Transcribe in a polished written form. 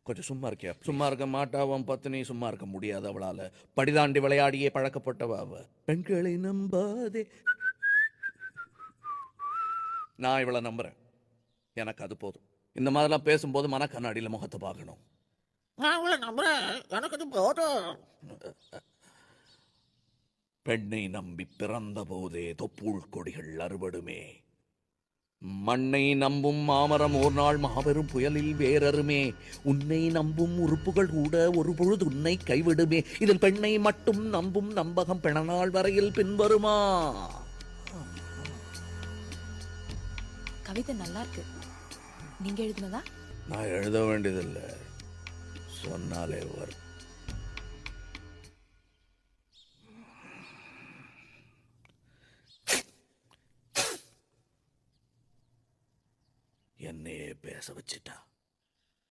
கொஞ்சம் சும்மா இருக்கியா? சும்மா இருக்க மாட்டாவன் பத்தினி, சும்மா இருக்க முடியாது அவளால. படிதாண்டி விளையாடியே பழக்கப்பட்டவ அவ. பெண்களை நம்பாதே. நான் இவளை நம்புறேன். எனக்கு அது போதும். இந்த மாதிரிலாம் பேசும்போது மனக்கண்ணாடியில் முகத்தை பார்க்கணும். நான் உங்களை நம்புறேன், எனக்கு அது போதும். பெண்ணை நம்பி பிறந்த போதே தொப்புள் கொடிகள் அறுபடுமே. மண்ணை நம்பும் மாமரம் ஒரு நாள் மாபெரும் புயலில் வேறறுமே. உன்னை நம்பும் உறுப்புகள் கூட ஒரு பொழுது உன்னை கைவிடுமே. இதில் பெண்ணை மட்டும் நம்பும் நம்பகம் பிணநாள் வரையில் பின்வருமா? கவிதை நல்லா இருக்கு. நீங்க எழுதினதா? நான் எழுத வேண்டியதில்லை, சொன்னாலே வரும். என்னையே பேச வச்சிட்டா.